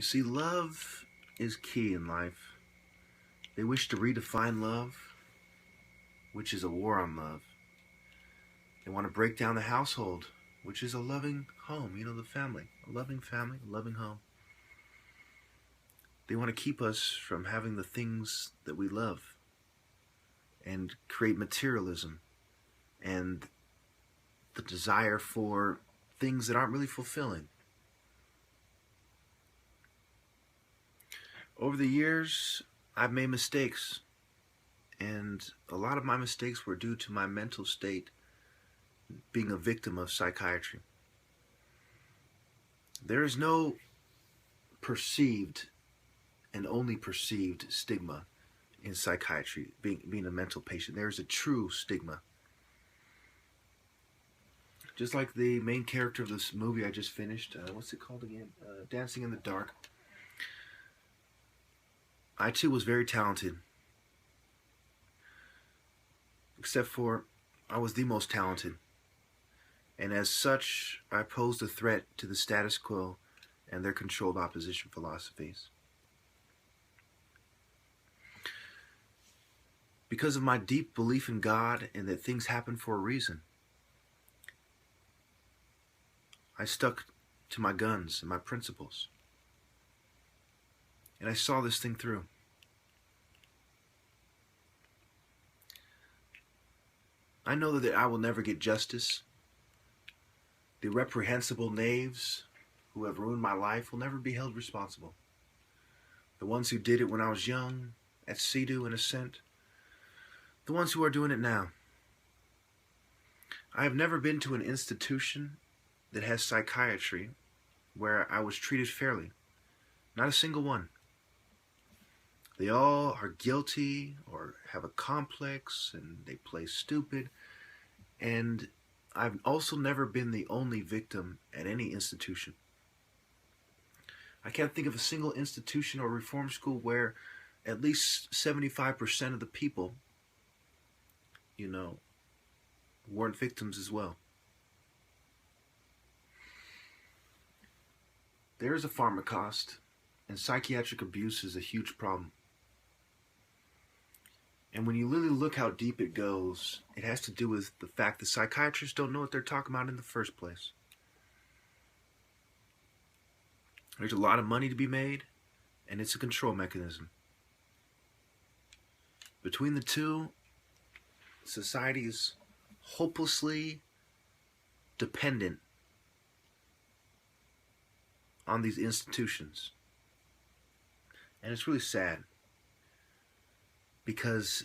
You see, love is key in life. They wish to redefine love, which is a war on love. They want to break down the household, which is a loving home, the family, a loving home. They want to keep us from having the things that we love and create materialism and the desire for things that aren't really fulfilling. Over the years, I've made mistakes, and a lot of my mistakes were due to my mental state being a victim of psychiatry. There is no perceived and only perceived stigma in psychiatry, being a mental patient. There is a true stigma. Just like the main character of this movie I just finished, what's it called again? Dancing in the Dark. I too was very talented. Except for I was the most talented. And as such, I posed a threat to the status quo and their controlled opposition philosophies. Because of my deep belief in God and that things happen for a reason, I stuck to my guns and my principles. And I saw this thing through. I know that I will never get justice. The reprehensible knaves who have ruined my life will never be held responsible. The ones who did it when I was young, at CEDU and Ascent, the ones who are doing it now. I have never been to an institution that has psychiatry where I was treated fairly. Not a single one. They all are guilty or have a complex and they play stupid. And I've also never been the only victim at any institution. I can't think of a single institution or reform school where at least 75% of the people, weren't victims as well. There is a pharma cost, and psychiatric abuse is a huge problem. And when you really look how deep it goes, it has to do with the fact that psychiatrists don't know what they're talking about in the first place. There's a lot of money to be made, and it's a control mechanism. Between the two, society is hopelessly dependent on these institutions. And it's really sad. Because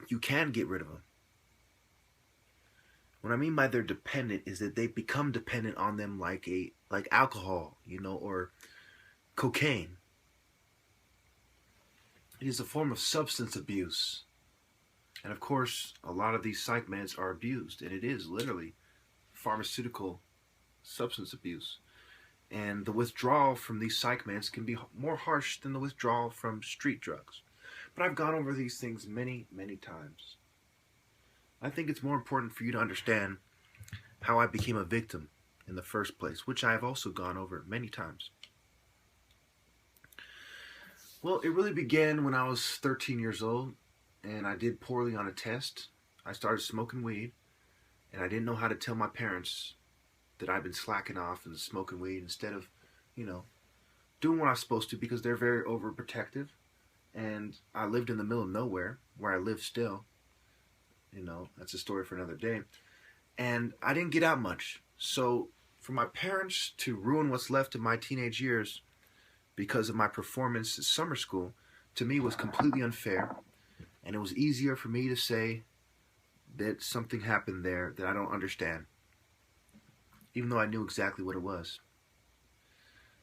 you can get rid of them. What I mean by they're dependent is that they become dependent on them like alcohol, or cocaine. It is a form of substance abuse. And of course, a lot of these psych meds are abused, and it is literally pharmaceutical substance abuse. And the withdrawal from these psych meds can be more harsh than the withdrawal from street drugs. But I've gone over these things many, many times. I think it's more important for you to understand how I became a victim in the first place, which I have also gone over many times. Well, it really began when I was 13 years old, and I did poorly on a test. I started smoking weed, and I didn't know how to tell my parents that I'd been slacking off and smoking weed instead of, doing what I was supposed to, because they're very overprotective. And I lived in the middle of nowhere, where I live still. That's a story for another day. And I didn't get out much. So for my parents to ruin what's left of my teenage years because of my performance at summer school, to me was completely unfair. And it was easier for me to say that something happened there that I don't understand, even though I knew exactly what it was.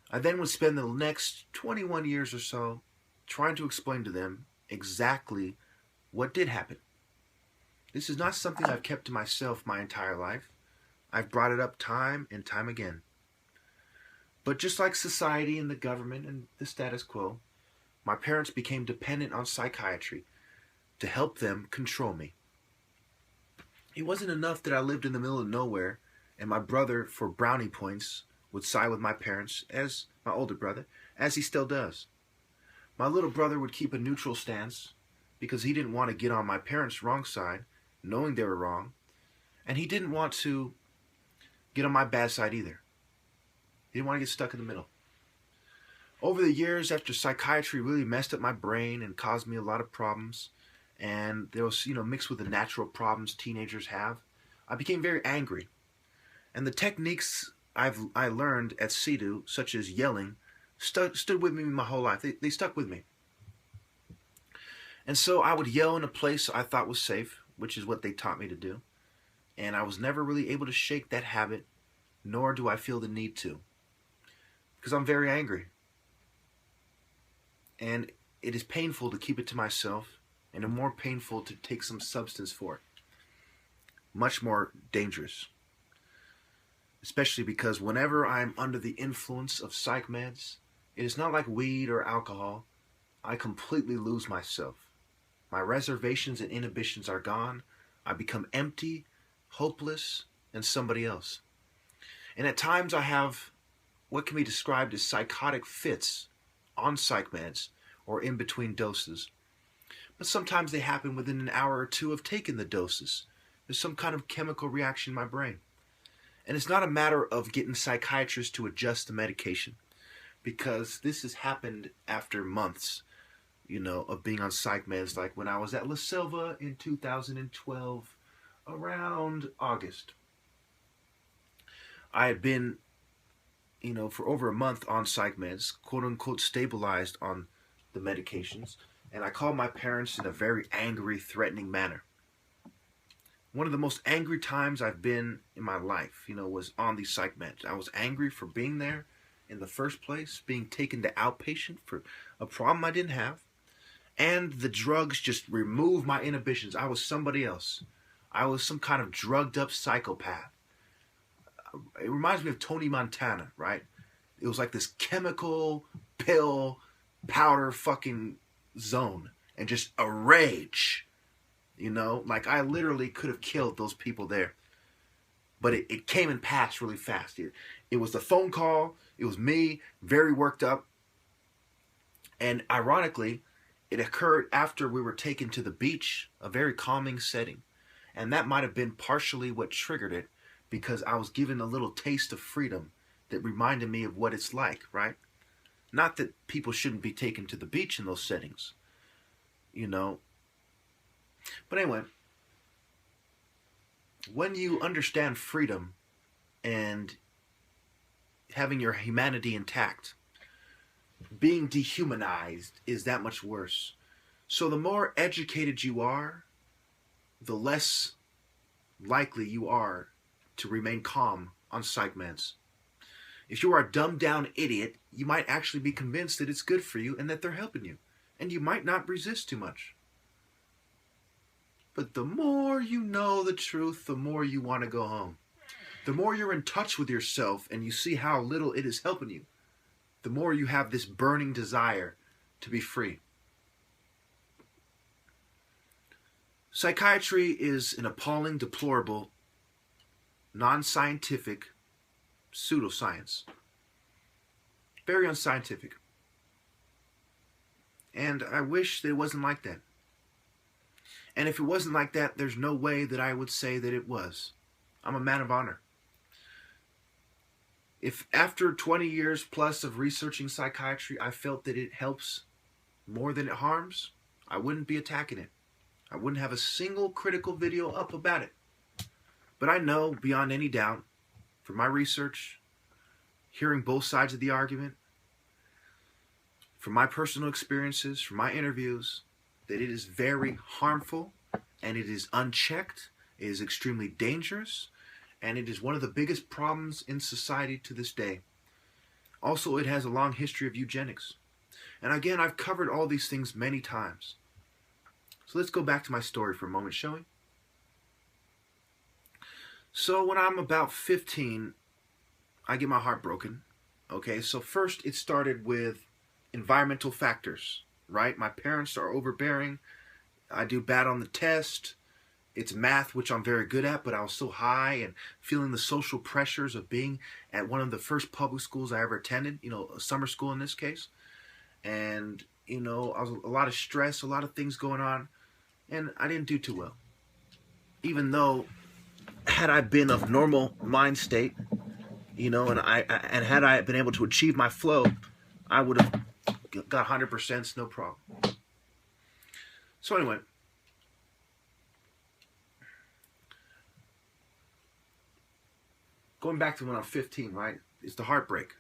I then would spend the next 21 years or so trying to explain to them exactly what did happen. This is not something I've kept to myself my entire life. I've brought it up time and time again. But just like society and the government and the status quo, my parents became dependent on psychiatry to help them control me. It wasn't enough that I lived in the middle of nowhere and my brother, for brownie points, would side with my parents, as my older brother, as he still does. My little brother would keep a neutral stance because he didn't want to get on my parents' wrong side, knowing they were wrong, and he didn't want to get on my bad side either. He didn't want to get stuck in the middle. Over the years, after psychiatry really messed up my brain and caused me a lot of problems, and there was, mixed with the natural problems teenagers have, I became very angry. And the techniques I learned at CEDU, such as yelling, stood with me my whole life. They stuck with me. And so I would yell in a place I thought was safe, which is what they taught me to do. And I was never really able to shake that habit, nor do I feel the need to. Because I'm very angry. And it is painful to keep it to myself, and more painful to take some substance for it. Much more dangerous. Especially because whenever I'm under the influence of psych meds, it is not like weed or alcohol. I completely lose myself. My reservations and inhibitions are gone. I become empty, hopeless, and somebody else. And at times I have what can be described as psychotic fits on psych meds or in between doses. But sometimes they happen within an hour or two of taking the doses. There's some kind of chemical reaction in my brain. And it's not a matter of getting psychiatrists to adjust the medication, because this has happened after months, of being on psych meds. Like when I was at La Silva in 2012, around August. I had been, for over a month on psych meds, quote unquote stabilized on the medications. And I called my parents in a very angry, threatening manner. One of the most angry times I've been in my life, was on these psych meds. I was angry for being there in the first place, being taken to outpatient for a problem I didn't have. And the drugs just removed my inhibitions. I was somebody else. I was some kind of drugged up psychopath. It reminds me of Tony Montana, right? It was like this chemical pill powder fucking zone, and just a rage. Like I literally could have killed those people there. But it came and passed really fast. It was the phone call. It was me, very worked up. And ironically, it occurred after we were taken to the beach, a very calming setting. And that might have been partially what triggered it, because I was given a little taste of freedom that reminded me of what it's like, right? Not that people shouldn't be taken to the beach in those settings, But anyway, when you understand freedom and having your humanity intact, being dehumanized is that much worse. So the more educated you are, the less likely you are to remain calm on psych meds. If you are a dumbed down idiot, you might actually be convinced that it's good for you and that they're helping you. And you might not resist too much. But the more you know the truth, the more you want to go home. The more you're in touch with yourself and you see how little it is helping you, the more you have this burning desire to be free. Psychiatry is an appalling, deplorable, non-scientific pseudoscience. Very unscientific. And I wish that it wasn't like that. And if it wasn't like that, there's no way that I would say that it was. I'm a man of honor. If after 20 years plus of researching psychiatry, I felt that it helps more than it harms, I wouldn't be attacking it. I wouldn't have a single critical video up about it. But I know beyond any doubt, from my research, hearing both sides of the argument, from my personal experiences, from my interviews, that it is very harmful, and it is unchecked, it is extremely dangerous, and it is one of the biggest problems in society to this day. Also, it has a long history of eugenics. And again, I've covered all these things many times. So let's go back to my story for a moment, shall we? So when I'm about 15, I get my heart broken. Okay, so first it started with environmental factors, right? My parents are overbearing. I do bad on the test. It's math, which I'm very good at, but I was so high and feeling the social pressures of being at one of the first public schools I ever attended, a summer school in this case. And, I was a lot of stress, a lot of things going on, and I didn't do too well. Even though, had I been of normal mind state, and had I been able to achieve my flow, I would have got 100%, no problem. So anyway, going back to when I'm 15, right? It's the heartbreak.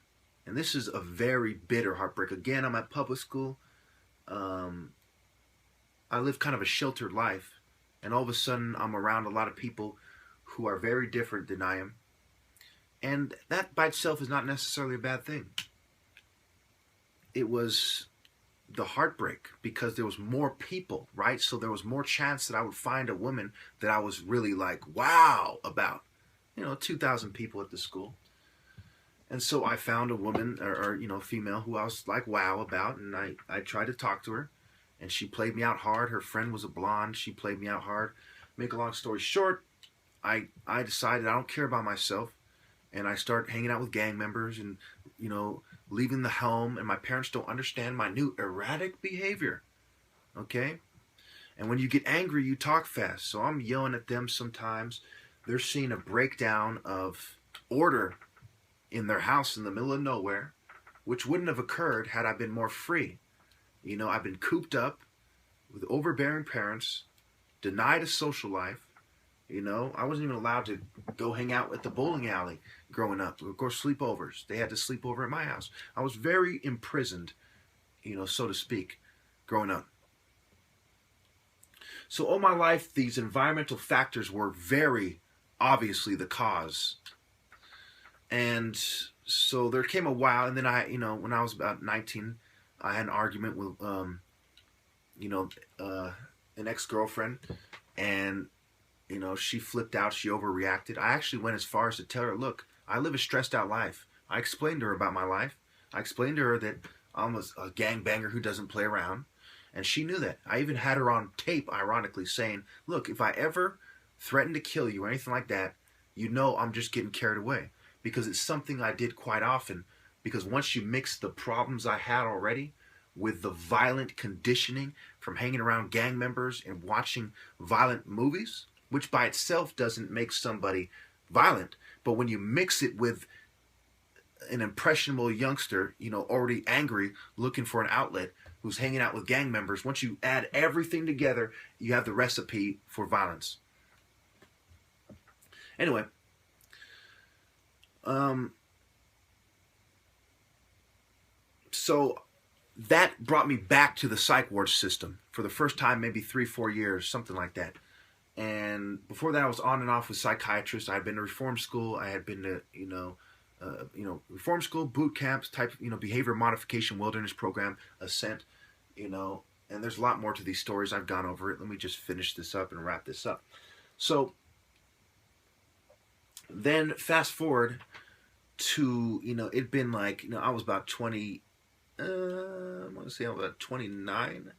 And this is a very bitter heartbreak. Again, I'm at public school. I live kind of a sheltered life. And all of a sudden, I'm around a lot of people who are very different than I am. And that by itself is not necessarily a bad thing. It was the heartbreak because there was more people, right? So there was more chance that I would find a woman that I was really like, wow, about. 2,000 people at the school. And so I found a woman, or female, who I was like, wow, about. And I tried to talk to her. And she played me out hard. Her friend was a blonde. She played me out hard. Make a long story short, I decided I don't care about myself. And I start hanging out with gang members and, leaving the home. And my parents don't understand my new erratic behavior. Okay? And when you get angry, you talk fast. So I'm yelling at them sometimes. They're seeing a breakdown of order in their house in the middle of nowhere, which wouldn't have occurred had I been more free. I've been cooped up with overbearing parents, denied a social life. I wasn't even allowed to go hang out at the bowling alley growing up. Of course, sleepovers. They had to sleep over at my house. I was very imprisoned, so to speak, growing up. So all my life, these environmental factors were very obviously the cause. And so there came a while, and then when I was about 19, I had an argument with, an ex-girlfriend, and, she flipped out, she overreacted. I actually went as far as to tell her, look, I live a stressed out life. I explained to her about my life. I explained to her that I'm a gangbanger who doesn't play around, and she knew that. I even had her on tape, ironically, saying, look, if I ever threaten to kill you or anything like that, I'm just getting carried away. Because it's something I did quite often. Because once you mix the problems I had already with the violent conditioning from hanging around gang members and watching violent movies, which by itself doesn't make somebody violent, but when you mix it with an impressionable youngster, already angry, looking for an outlet, who's hanging out with gang members, once you add everything together, you have the recipe for violence. Anyway, so that brought me back to the psych ward system for the first time, maybe 3-4 years, something like that. And before that, I was on and off with psychiatrists. I had been to reform school. I had been to, reform school, boot camps, type, behavior modification wilderness program, Ascent, and there's a lot more to these stories. I've gone over it. Let me just finish this up and wrap this up. So then fast forward to, it'd been like, I was about 20, I want to say I was about 29.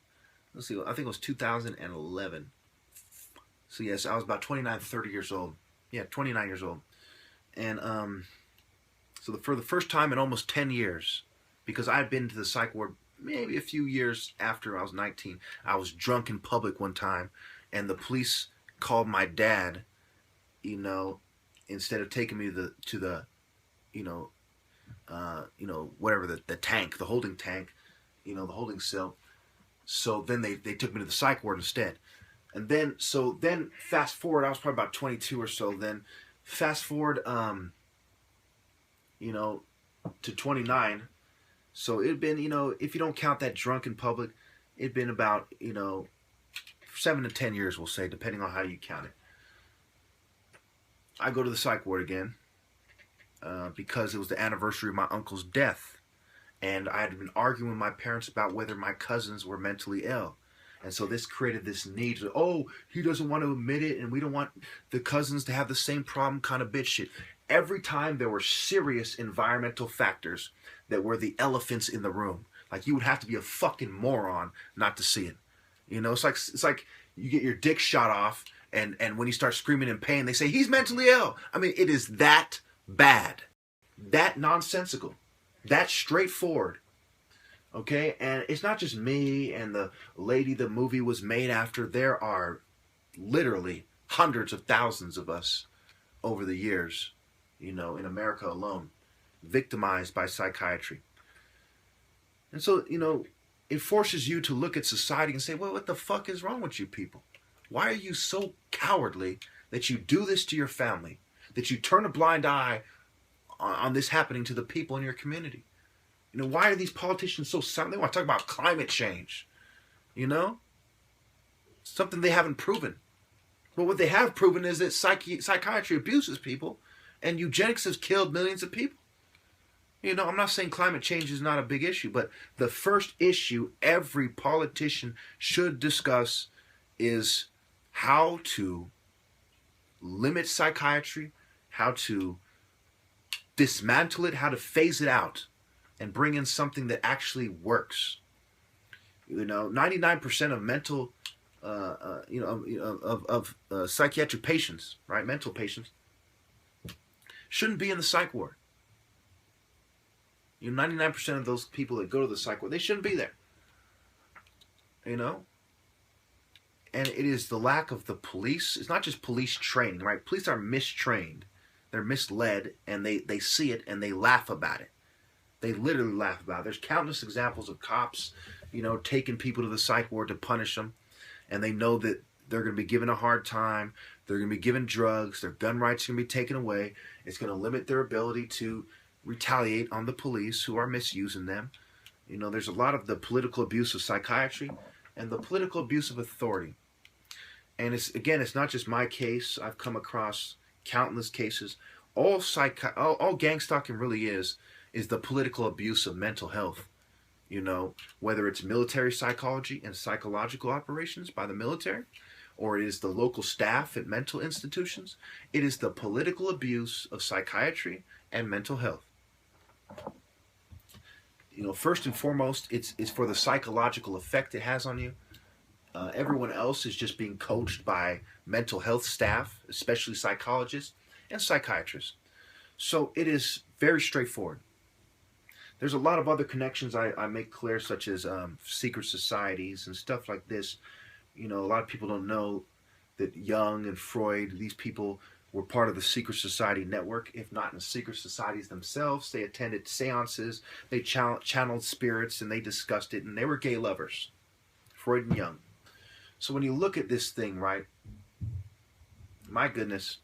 Let's see, I think it was 2011. So yes, I was about 29, 30 years old. Yeah, 29 years old. And so for the first time in almost 10 years, because I had been to the psych ward maybe a few years after I was 19, I was drunk in public one time, and the police called my dad, instead of taking me to the whatever, the tank, the holding tank, the holding cell. So then they took me to the psych ward instead. And then, fast forward, I was probably about 22 or so then. Fast forward, to 29. So it'd been, if you don't count that drunk in public, it'd been about, 7 to 10 years, we'll say, depending on how you count it. I go to the psych ward again because it was the anniversary of my uncle's death. And I had been arguing with my parents about whether my cousins were mentally ill. And so this created this need to, he doesn't want to admit it, and we don't want the cousins to have the same problem, kind of bitch shit. Every time there were serious environmental factors that were the elephants in the room. Like, you would have to be a fucking moron not to see it. It's like you get your dick shot off And when he starts screaming in pain, they say he's mentally ill. I mean, it is that bad, that nonsensical, that straightforward. Okay, and it's not just me and the lady the movie was made after. There are literally hundreds of thousands of us over the years, in America alone, victimized by psychiatry. And so, it forces you to look at society and say, well, what the fuck is wrong with you people? Why are you so cowardly that you do this to your family, that you turn a blind eye on this happening to the people in your community? Why are these politicians so silent? They want to talk about climate change, something they haven't proven. But what they have proven is that psychiatry abuses people, and eugenics has killed millions of people. I'm not saying climate change is not a big issue, but the first issue every politician should discuss is how to limit psychiatry, how to dismantle it, how to phase it out, and bring in something that actually works. 99% of mental, psychiatric patients, right, mental patients, shouldn't be in the psych ward. 99% of those people that go to the psych ward, they shouldn't be there. And it is the lack of the police. It's not just police training, right? Police are mistrained. They're misled, and they see it, and they laugh about it. They literally laugh about it. There's countless examples of cops, taking people to the psych ward to punish them, and they know that they're going to be given a hard time. They're going to be given drugs. Their gun rights are going to be taken away. It's going to limit their ability to retaliate on the police who are misusing them. There's a lot of the political abuse of psychiatry and the political abuse of authority. And it's not just my case. I've come across countless cases. All gang stalking really is the political abuse of mental health. Whether it's military psychology and psychological operations by the military, or it is the local staff at mental institutions, it is the political abuse of psychiatry and mental health. First and foremost, it's for the psychological effect it has on you. Everyone else is just being coached by mental health staff, especially psychologists and psychiatrists. So it is very straightforward. There's a lot of other connections I make clear, such as secret societies and stuff like this. A lot of people don't know that Jung and Freud, these people were part of the secret society network, if not in the secret societies themselves. They attended seances, they channeled spirits, and they discussed it, and they were gay lovers, Freud and Jung. So when you look at this thing, right, my goodness,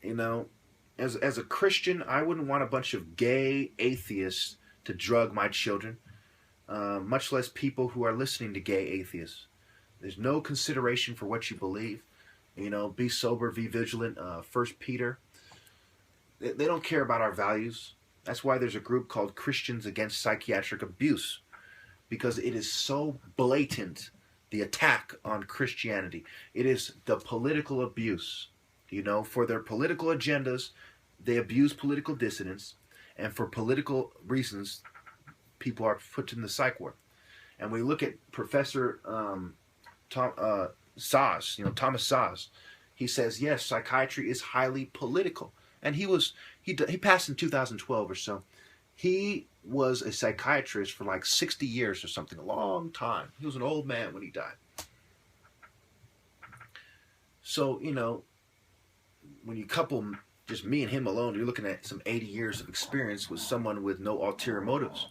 as a Christian, I wouldn't want a bunch of gay atheists to drug my children, much less people who are listening to gay atheists. There's no consideration for what you believe. Be sober, be vigilant. 1 Peter. They don't care about our values. That's why there's a group called Christians Against Psychiatric Abuse, because it is so blatant, the attack on Christianity. It is the political abuse. For their political agendas, they abuse political dissidents, and for political reasons, people are put in the psych ward. And we look at Professor Thomas Saz. He says, yes, psychiatry is highly political. And he passed in 2012 or so. He was a psychiatrist for like 60 years or something, a long time. He was an old man when he died. So, when you couple just me and him alone, you're looking at some 80 years of experience with someone with no ulterior motives.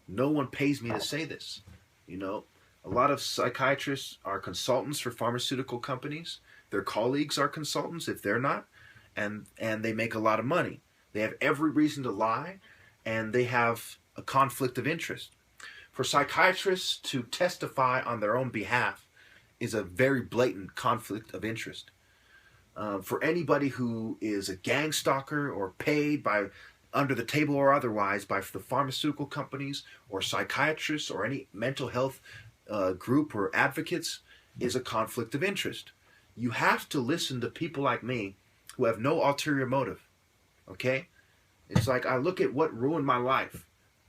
No one pays me to say this. A lot of psychiatrists are consultants for pharmaceutical companies. Their colleagues are consultants if they're not, and they make a lot of money. They have every reason to lie, and they have a conflict of interest. For psychiatrists to testify on their own behalf is a very blatant conflict of interest. For anybody who is a gang stalker or paid by under the table or otherwise by the pharmaceutical companies or psychiatrists or any mental health group or advocates is a conflict of interest. You have to listen to people like me who have no ulterior motive. Okay? It's like I look at what ruined my life.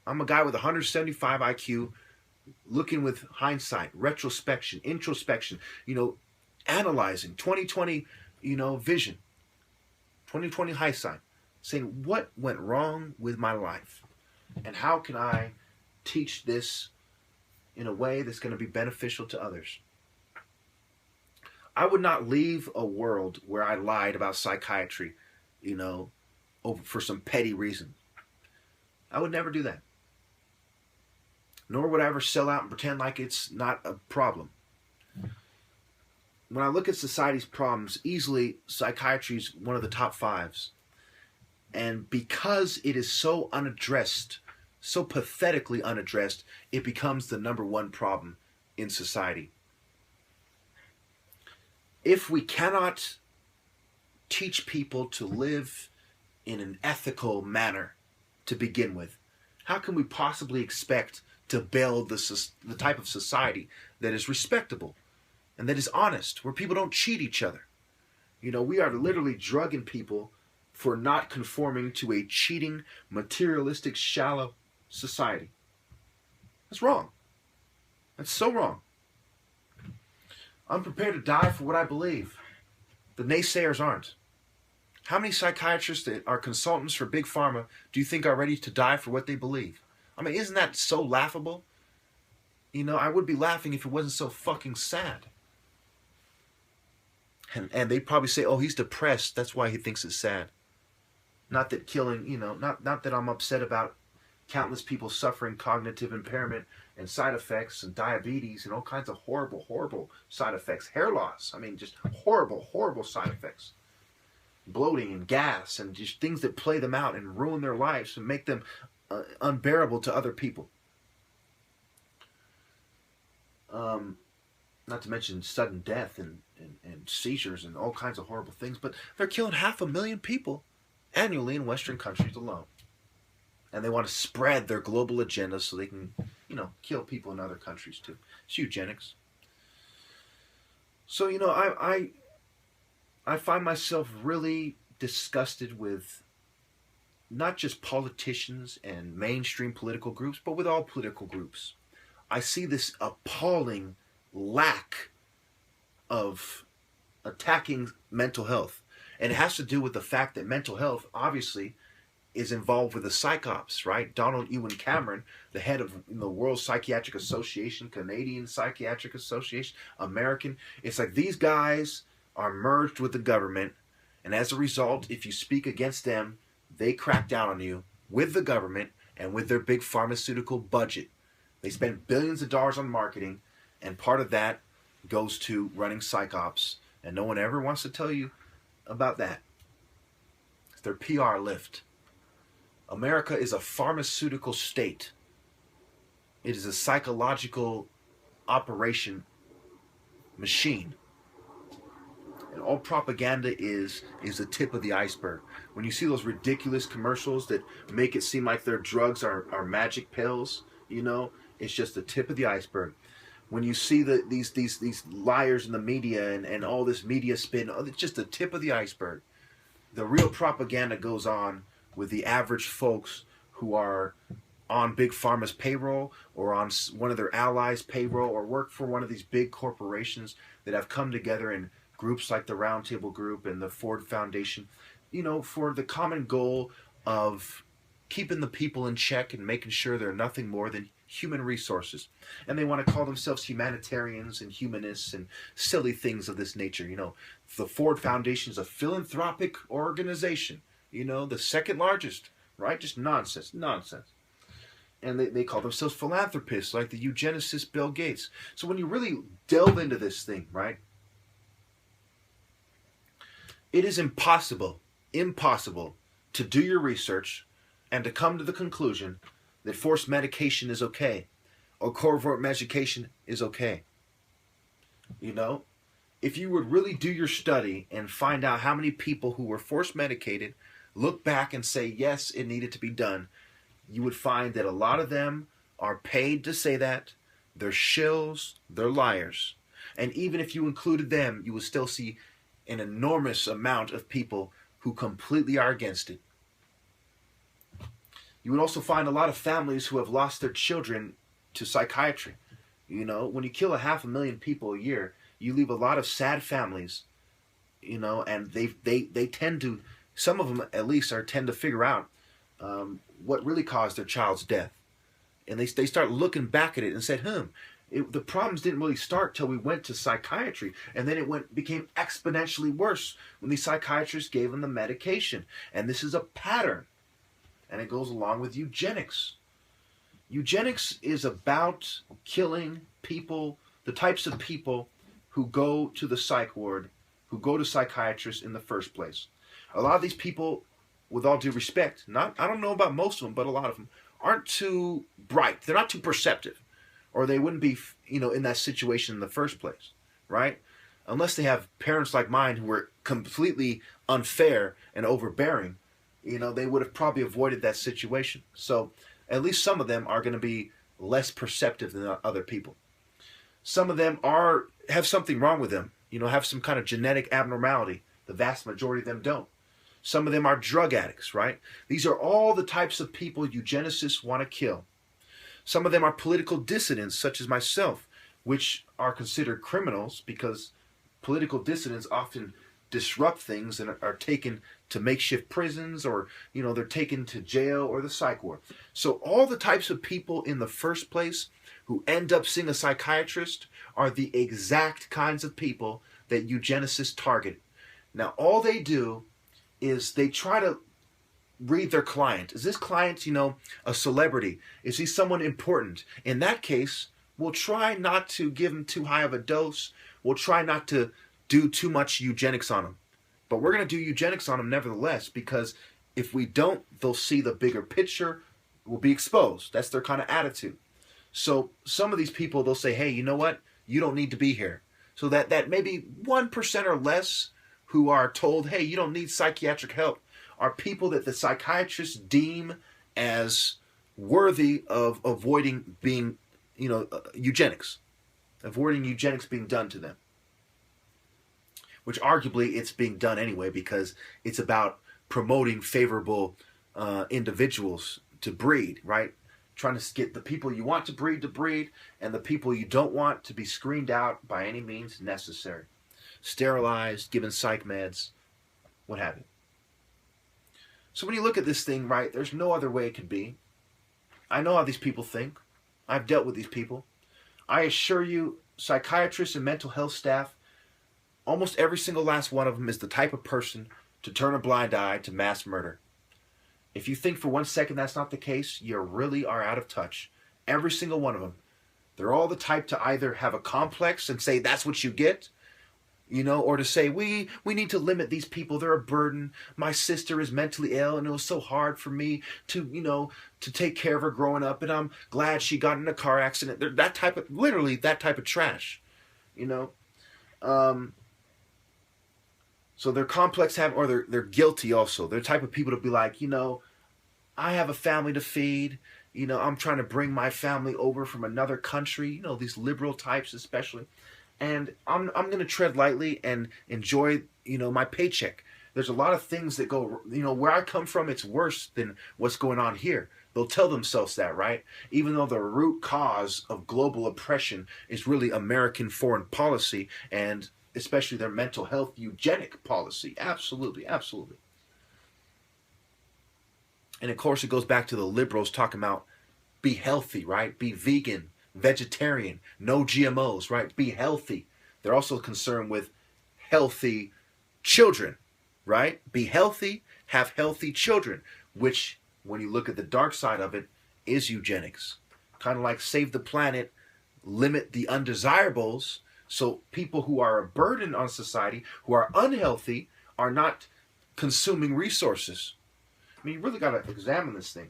I'm a guy with 175 IQ, looking with hindsight, retrospection, introspection. analyzing 2020, vision, 2020 hindsight, saying what went wrong with my life and how can I teach this in a way that's going to be beneficial to others. I would not leave a world where I lied about psychiatry, over for some petty reason. I would never do that. Nor would I ever sell out and pretend like it's not a problem. When I look at society's problems, easily psychiatry is one of the top fives. And because it is so unaddressed, so pathetically unaddressed, it becomes the number one problem in society. If we cannot teach people to live in an ethical manner to begin with, how can we possibly expect to build the type of society that is respectable and that is honest, where people don't cheat each other? We are literally drugging people for not conforming to a cheating, materialistic, shallow society. That's wrong. That's so wrong. I'm prepared to die for what I believe. The naysayers aren't. How many psychiatrists that are consultants for Big Pharma do you think are ready to die for what they believe? I mean, isn't that so laughable? I would be laughing if it wasn't so fucking sad. And they'd probably say, oh, he's depressed. That's why he thinks it's sad. Not that killing, not that I'm upset about countless people suffering cognitive impairment and side effects and diabetes and all kinds of horrible, horrible side effects. Hair loss. I mean, just horrible, horrible side effects. Bloating and gas and just things that play them out and ruin their lives and make them unbearable to other people. Not to mention sudden death and seizures and all kinds of horrible things. But they're killing 500,000 people annually in Western countries alone. And they want to spread their global agenda so they can, kill people in other countries too. It's eugenics. So, I find myself really disgusted with not just politicians and mainstream political groups, but with all political groups. I see this appalling lack of attacking mental health. And it has to do with the fact that mental health, obviously, is involved with the psychops, right? Donald Ewan Cameron, the head of the World Psychiatric Association, Canadian Psychiatric Association, American. It's like these guys are merged with the government, and as a result, if you speak against them, they crack down on you with the government and with their big pharmaceutical budget. They spend billions of dollars on marketing, and part of that goes to running psychops, and no one ever wants to tell you about that. It's their PR lift. America is a pharmaceutical state. It is a psychological operation machine. And all propaganda is the tip of the iceberg. When you see those ridiculous commercials that make it seem like their drugs are magic pills, it's just the tip of the iceberg. When you see these liars in the media and all this media spin, it's just the tip of the iceberg. The real propaganda goes on with the average folks who are on Big Pharma's payroll or on one of their allies' payroll or work for one of these big corporations that have come together in groups like the Roundtable Group and the Ford Foundation, for the common goal of keeping the people in check and making sure they're nothing more than human resources. And they want to call themselves humanitarians and humanists and silly things of this nature. The Ford Foundation is a philanthropic organization, the second largest, right? Just nonsense. And they call themselves philanthropists like the eugenicist Bill Gates. So when you really delve into this thing, right, it is impossible to do your research and to come to the conclusion that forced medication is okay or covert medication is okay. If you would really do your study and find out how many people who were forced medicated look back and say, yes, it needed to be done, you would find that a lot of them are paid to say that. They're shills, they're liars. And even if you included them, you would still see an enormous amount of people who completely are against it. You would also find a lot of families who have lost their children to psychiatry. When you kill 500,000 people a year, you leave a lot of sad families, and they tend to, some of them at least tend to figure out what really caused their child's death, and they start looking back at it and said, the problems didn't really start till we went to psychiatry, and then it became exponentially worse when the psychiatrists gave them the medication, and this is a pattern, and it goes along with eugenics. Eugenics is about killing people, the types of people who go to the psych ward, who go to psychiatrists in the first place. A lot of these people, with all due respect, I don't know about most of them, but a lot of them aren't too bright. They're not too perceptive, or they wouldn't be, in that situation in the first place, right? Unless they have parents like mine who were completely unfair and overbearing, they would have probably avoided that situation. So at least some of them are going to be less perceptive than other people. Some of them have something wrong with them, have some kind of genetic abnormality. The vast majority of them don't. Some of them are drug addicts, right? These are all the types of people eugenicists want to kill. Some of them are political dissidents, such as myself, which are considered criminals because political dissidents often disrupt things and are taken to makeshift prisons, or they're taken to jail or the psych ward. So all the types of people in the first place who end up seeing a psychiatrist are the exact kinds of people that eugenicists target. Now all they do is they try to read their client. Is this client, a celebrity? Is he someone important? In that case, we'll try not to give him too high of a dose. We'll try not to do too much eugenics on him. But we're going to do eugenics on him nevertheless, because if we don't, they'll see the bigger picture, will be exposed. That's their kind of attitude. So some of these people, they'll say, hey, you know what? You don't need to be here. So that maybe 1% or less who are told, hey, you don't need psychiatric help, are people that the psychiatrists deem as worthy of avoiding being, eugenics. Avoiding eugenics being done to them. Which arguably it's being done anyway, because it's about promoting favorable individuals to breed, right? Trying to get the people you want to breed, and the people you don't want to be screened out by any means necessary. Sterilized, given psych meds, what have you. So when you look at this thing, right, there's no other way it could be. I know how these people think. I've dealt with these people. I assure you, psychiatrists and mental health staff, almost every single last one of them is the type of person to turn a blind eye to mass murder. If you think for 1 second that's not the case, you really are out of touch. Every single one of them. They're all the type to either have a complex and say that's what you get, or to say we need to limit these people. They're a burden. My sister is mentally ill, and it was so hard for me to take care of her growing up, and I'm glad she got in a car accident. They're literally that type of trash, So they're complex, or they're guilty also. They're the type of people to be like, I have a family to feed. I'm trying to bring my family over from another country. These liberal types especially. And I'm going to tread lightly and enjoy, my paycheck. There's a lot of things that go, where I come from, it's worse than what's going on here. They'll tell themselves that, right? Even though the root cause of global oppression is really American foreign policy, and especially their mental health eugenic policy. Absolutely, absolutely. And of course it goes back to the liberals talking about be healthy, right? Be vegan, vegetarian, no GMOs, right? Be healthy. They're also concerned with healthy children, right? Be healthy, have healthy children, which when you look at the dark side of it is eugenics. Kind of like save the planet, limit the undesirables, so people who are a burden on society, who are unhealthy, are not consuming resources. I mean, you really got to examine this thing.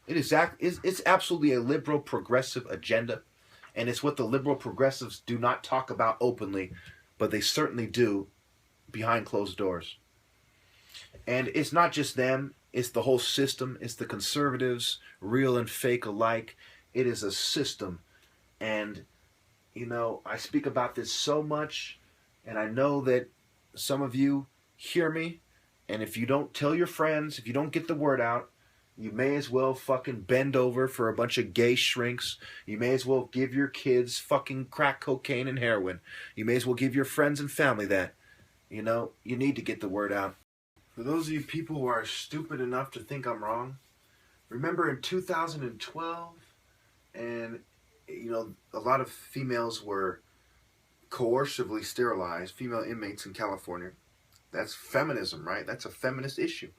It's absolutely a liberal progressive agenda, and it's what the liberal progressives do not talk about openly, but they certainly do behind closed doors. And it's not just them, it's the whole system. It's the conservatives, real and fake alike. It is a system. And I speak about this so much, and I know that some of you hear me, and if you don't tell your friends, if you don't get the word out, You may as well fucking bend over for a bunch of gay shrinks. You may as well give your kids fucking crack cocaine and heroin. You may as well give your friends and family that. You know, you need to get the word out. For those of you people who are stupid enough to think I'm wrong, remember in 2012, and you know, a lot of females were coercively sterilized, female inmates in California. That's feminism, right? That's a feminist issue.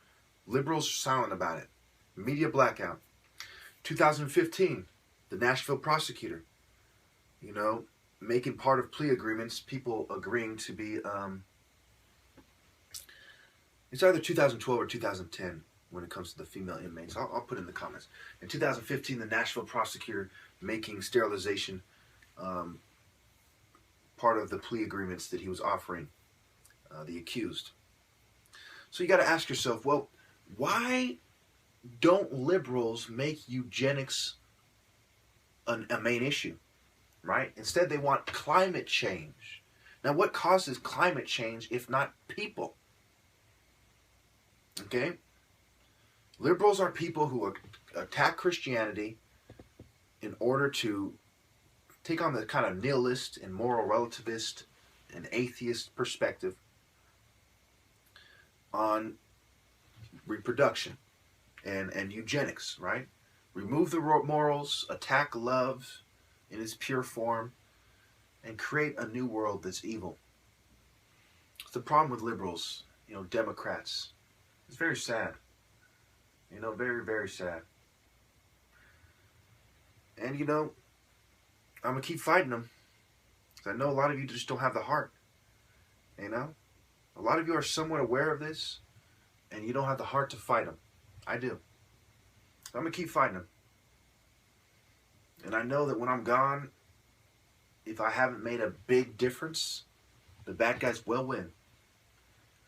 Liberals are silent about it. Media blackout. 2015, the Nashville prosecutor, you know, making part of plea agreements, people agreeing to be, it's either 2012 or 2010 when it comes to the female inmates. I'll put it in the comments. In 2015, the Nashville prosecutor making sterilization part of the plea agreements that he was offering the accused. So you got to ask yourself, well, why don't liberals make eugenics a main issue, right? Instead, they want climate change. Now, what causes climate change if not people? Okay? Liberals are people who attack Christianity in order to take on the kind of nihilist and moral relativist and atheist perspective on reproduction and eugenics, right? Remove the morals, attack love in its pure form, and create a new world that's evil. It's the problem with liberals, you know, Democrats. It's very sad. You know, very, very sad. And, you know, I'm going to keep fighting them. Because I know a lot of you just don't have the heart. You know? A lot of you are somewhat aware of this, and you don't have the heart to fight them. I do. I'm going to keep fighting them. And I know that when I'm gone, if I haven't made a big difference, the bad guys will win.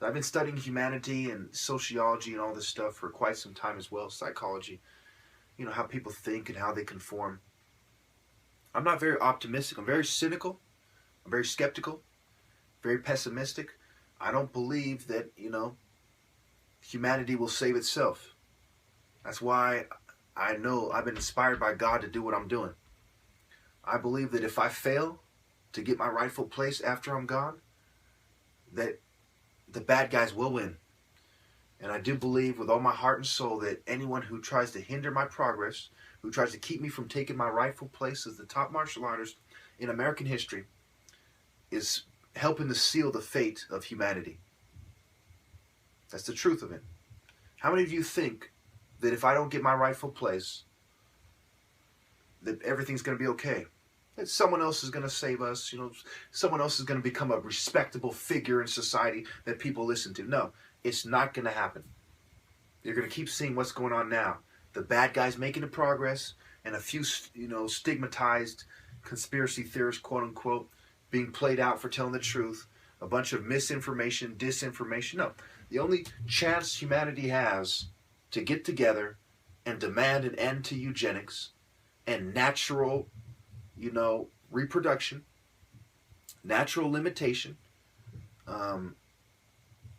I've been studying humanity and sociology and all this stuff for quite some time as well, psychology. You know, how people think and how they conform. I'm not very optimistic. I'm very cynical. I'm very skeptical. Very pessimistic. I don't believe that, you know, humanity will save itself. That's why I know I've been inspired by God to do what I'm doing. I believe that if I fail to get my rightful place after I'm gone, that the bad guys will win. And I do believe with all my heart and soul that anyone who tries to hinder my progress, who tries to keep me from taking my rightful place as the top martial artist in American history, is helping to seal the fate of humanity. That's the truth of it. How many of you think that if I don't get my rightful place, that everything's going to be okay? That someone else is going to save us, you know, someone else is going to become a respectable figure in society that people listen to. No, it's not going to happen. You're going to keep seeing what's going on now. The bad guys making the progress, and a few, you know, stigmatized conspiracy theorists, quote unquote, being played out for telling the truth. A bunch of misinformation, disinformation. No, the only chance humanity has to get together and demand an end to eugenics and natural, you know, reproduction, natural limitation,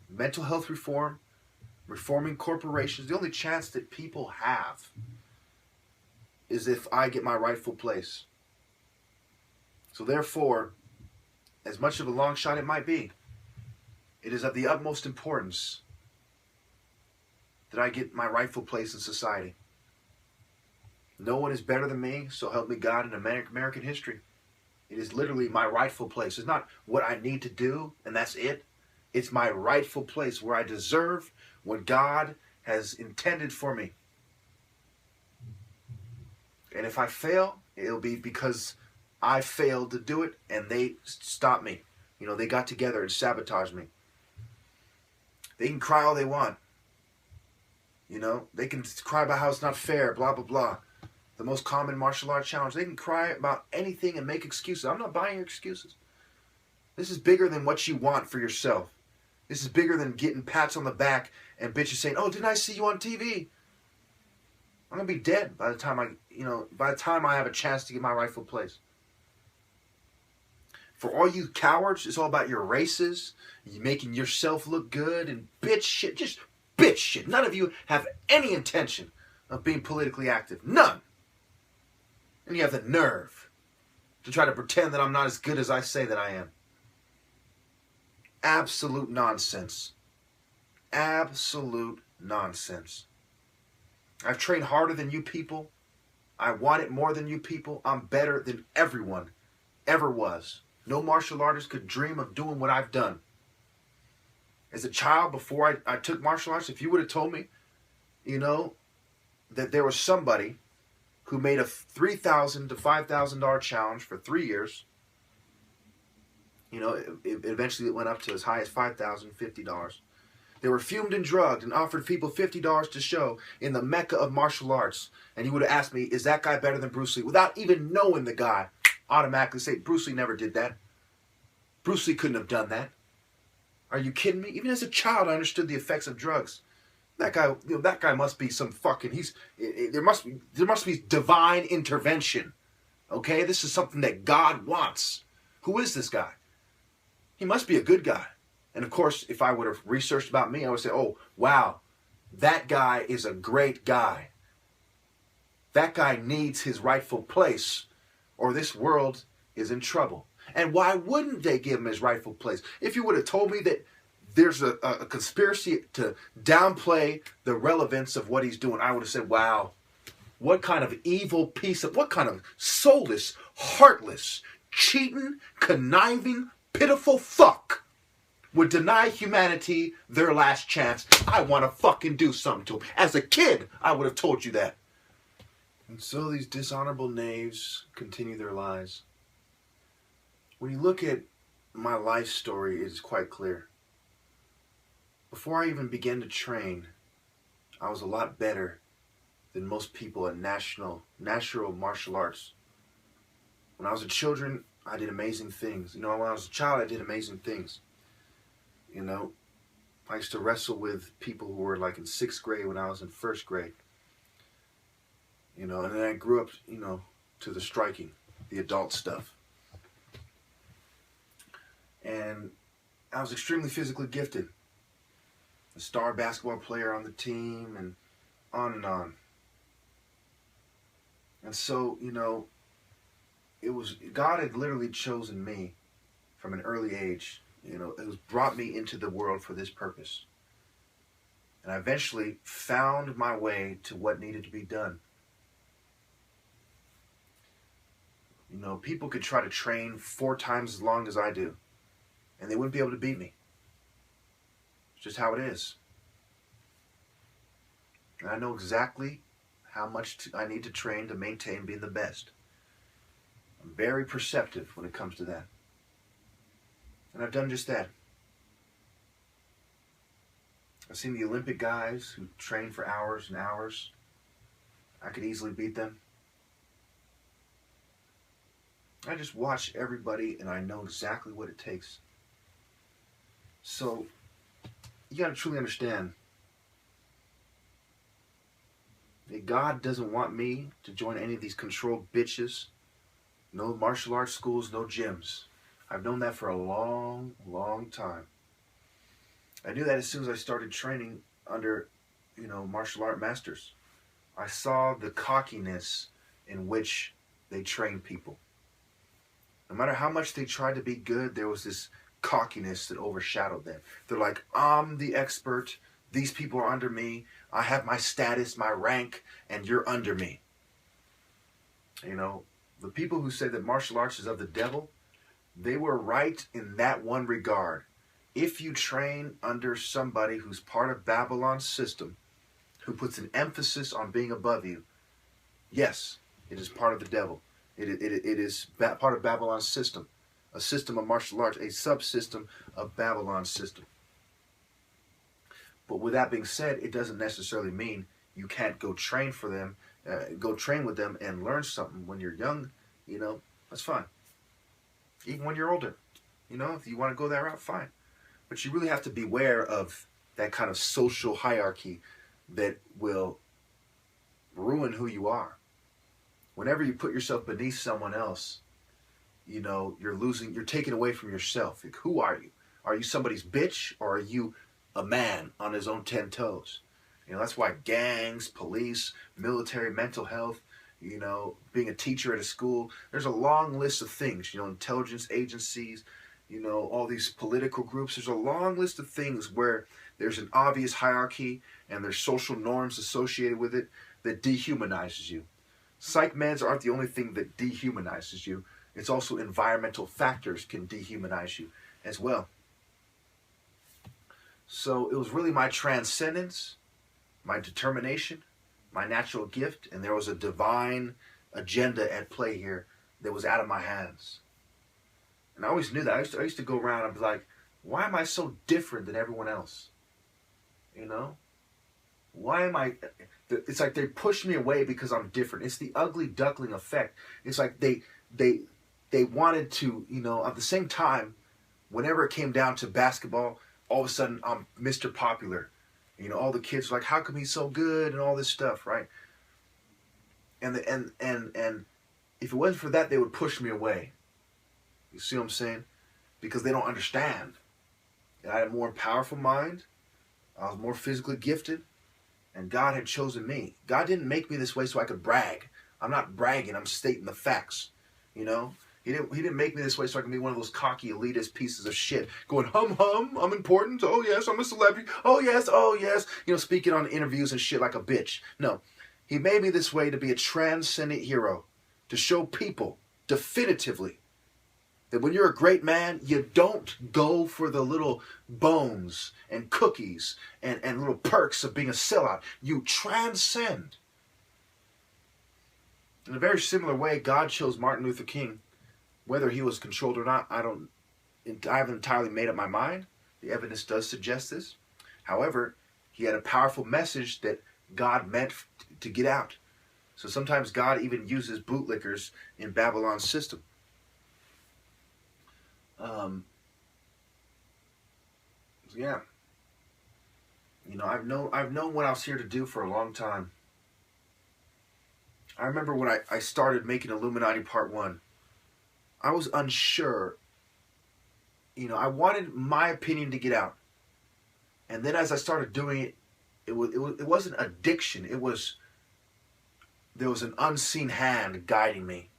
mental health reform, reforming corporations. The only chance that people have is if I get my rightful place. So therefore, as much of a long shot it might be, it is of the utmost importance that I get my rightful place in society. No one is better than me, so help me God, in American history. It is literally my rightful place. It's not what I need to do, and that's it. It's my rightful place where I deserve what God has intended for me. And if I fail, it'll be because I failed to do it, and they stopped me. You know, they got together and sabotaged me. They can cry all they want. You know, they can cry about how it's not fair, blah, blah, blah. The most common martial arts challenge. They can cry about anything and make excuses. I'm not buying your excuses. This is bigger than what you want for yourself. This is bigger than getting pats on the back and bitches saying, "Oh, didn't I see you on TV?" I'm gonna be dead by the time I have a chance to get my rightful place. For all you cowards, it's all about your races, you making yourself look good and bitch shit. Just bitch shit. None of you have any intention of being politically active. None. And you have the nerve to try to pretend that I'm not as good as I say that I am. Absolute nonsense. Absolute nonsense. I've trained harder than you people. I want it more than you people. I'm better than everyone ever was. No martial artist could dream of doing what I've done. As a child, before I took martial arts, if you would have told me, that there was somebody who made a $3,000 to $5,000 challenge for 3 years, eventually it went up to as high as $5,050. They were fumed and drugged and offered people $50 to show in the mecca of martial arts. And you would have asked me, is that guy better than Bruce Lee? Without even knowing the guy, automatically say, Bruce Lee never did that. Bruce Lee couldn't have done that. Are you kidding me? Even as a child, I understood the effects of drugs. That guy must be some fucking, there must be divine intervention. Okay? This is something that God wants. Who is this guy? He must be a good guy. And of course, if I would have researched about me, I would say, oh, wow, that guy is a great guy. That guy needs his rightful place, or this world is in trouble. And why wouldn't they give him his rightful place? If you would have told me that there's a conspiracy to downplay the relevance of what he's doing, I would have said, wow, what kind of evil what kind of soulless, heartless, cheating, conniving, pitiful fuck would deny humanity their last chance. I want to fucking do something to him. As a kid, I would have told you that. And so these dishonorable knaves continue their lies. When you look at my life story, it is quite clear. Before I even began to train, I was a lot better than most people at natural martial arts. When I was a children, I did amazing things. When I was a child, I did amazing things. I used to wrestle with people who were like in 6th grade when I was in 1st grade. And then I grew up, to the striking, the adult stuff. And I was extremely physically gifted. A star basketball player on the team, and on and on. And so, God had literally chosen me from an early age. It was brought me into the world for this purpose. And I eventually found my way to what needed to be done. People could try to train 4 times as long as I do, and they wouldn't be able to beat me. It's just how it is. And I know exactly how much I need to train to maintain being the best. I'm very perceptive when it comes to that. And I've done just that. I've seen the Olympic guys who train for hours and hours. I could easily beat them. I just watch everybody and I know exactly what it takes. So, you got to truly understand that God doesn't want me to join any of these controlled bitches. No martial arts schools, no gyms. I've known that for a long, long time. I knew that as soon as I started training under, martial art masters. I saw the cockiness in which they train people. No matter how much they tried to be good, there was this cockiness that overshadowed them. They're like, I'm the expert. These people are under me. I have my status, my rank, and you're under me. The people who say that martial arts is of the devil, they were right in that one regard. If you train under somebody who's part of Babylon's system, who puts an emphasis on being above you, yes, it is part of the devil. It is part of Babylon's system, a system of martial arts, a subsystem of Babylon's system. But with that being said, it doesn't necessarily mean you can't go train for them, go train with them and learn something when you're young. That's fine. Even when you're older, if you want to go that route, fine. But you really have to beware of that kind of social hierarchy that will ruin who you are. Whenever you put yourself beneath someone else, you're taking away from yourself. Who are you? Are you somebody's bitch, or are you a man on his own 10 toes? That's why gangs, police, military, mental health, being a teacher at a school, there's a long list of things, intelligence agencies, all these political groups. There's a long list of things where there's an obvious hierarchy and there's social norms associated with it that dehumanizes you. Psych meds aren't the only thing that dehumanizes you. It's also environmental factors can dehumanize you as well. So it was really my transcendence, my determination, my natural gift, and there was a divine agenda at play here that was out of my hands. And I always knew that. I used to go around and be like, why am I so different than everyone else? Why am I... It's like they push me away because I'm different. It's the ugly duckling effect. It's like they wanted to, at the same time, whenever it came down to basketball, all of a sudden I'm Mr. Popular. All the kids are like, how come he's so good and all this stuff, right? And if it wasn't for that, they would push me away. You see what I'm saying? Because they don't understand. I had a more powerful mind. I was more physically gifted. And God had chosen me. God didn't make me this way so I could brag. I'm not bragging. I'm stating the facts. He didn't make me this way so I can be one of those cocky elitist pieces of shit going, hum, I'm important. Oh, yes, I'm a celebrity. Oh, yes. Speaking on interviews and shit like a bitch. No, he made me this way to be a transcendent hero, to show people definitively that when you're a great man, you don't go for the little bones and cookies and little perks of being a sellout. You transcend. In a very similar way, God chose Martin Luther King. Whether he was controlled or not, I haven't entirely made up my mind. The evidence does suggest this. However, he had a powerful message that God meant to get out. So sometimes God even uses bootlickers in Babylon's system. Yeah. I've known what I was here to do for a long time. I remember when I started making Illuminati Part 1, I was unsure. I wanted my opinion to get out. And then as I started doing it, it wasn't addiction. There was an unseen hand guiding me.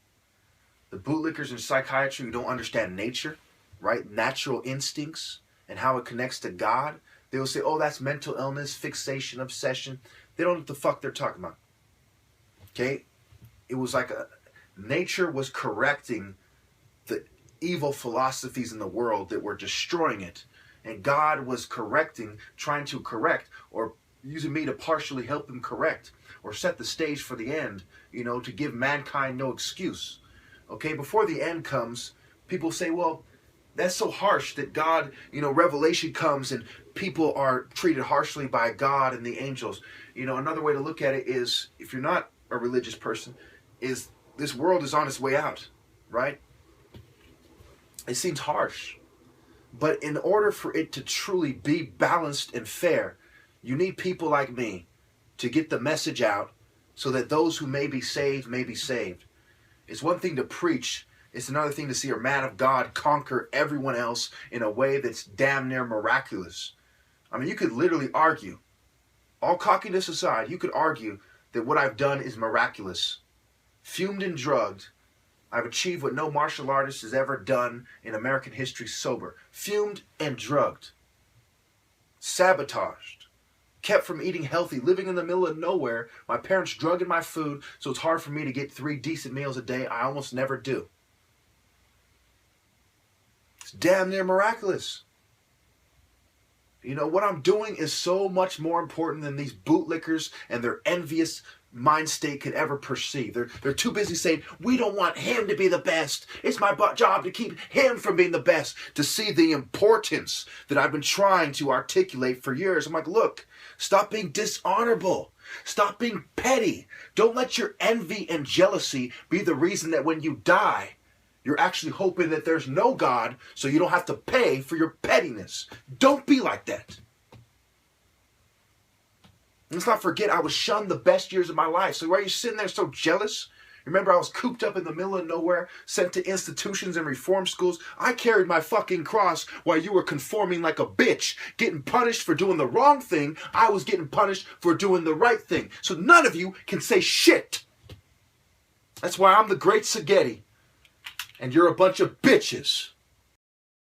The bootlickers in psychiatry who don't understand nature, right? Natural instincts and how it connects to God. They will say, oh, that's mental illness, fixation, obsession. They don't know what the fuck they're talking about. Okay? It was like nature was correcting the evil philosophies in the world that were destroying it. And God was trying to correct, or using me to partially help him correct, or set the stage for the end, to give mankind no excuse. Okay, before the end comes, people say, well, that's so harsh that God, revelation comes and people are treated harshly by God and the angels. Another way to look at it is, if you're not a religious person, is this world is on its way out, right? It seems harsh. But in order for it to truly be balanced and fair, you need people like me to get the message out so that those who may be saved may be saved. It's one thing to preach. It's another thing to see a man of God conquer everyone else in a way that's damn near miraculous. I mean, you could literally argue, all cockiness aside, you could argue that what I've done is miraculous. Fumed and drugged, I've achieved what no martial artist has ever done in American history sober. Fumed and drugged. Sabotaged. Kept from eating healthy, living in the middle of nowhere. My parents drugging my food, so it's hard for me to get 3 decent meals a day. I almost never do. It's damn near miraculous. What I'm doing is so much more important than these bootlickers and their envious mind state could ever perceive. They're too busy saying, we don't want him to be the best. It's my job to keep him from being the best, to see the importance that I've been trying to articulate for years. I'm like, look, stop being dishonorable. Stop being petty. Don't let your envy and jealousy be the reason that when you die, you're actually hoping that there's no God so you don't have to pay for your pettiness. Don't be like that. Let's not forget, I was shunned the best years of my life. So why are you sitting there so jealous? Remember, I was cooped up in the middle of nowhere, sent to institutions and reform schools. I carried my fucking cross while you were conforming like a bitch, getting punished for doing the wrong thing. I was getting punished for doing the right thing. So none of you can say shit. That's why I'm the great Spaghetti. And you're a bunch of bitches.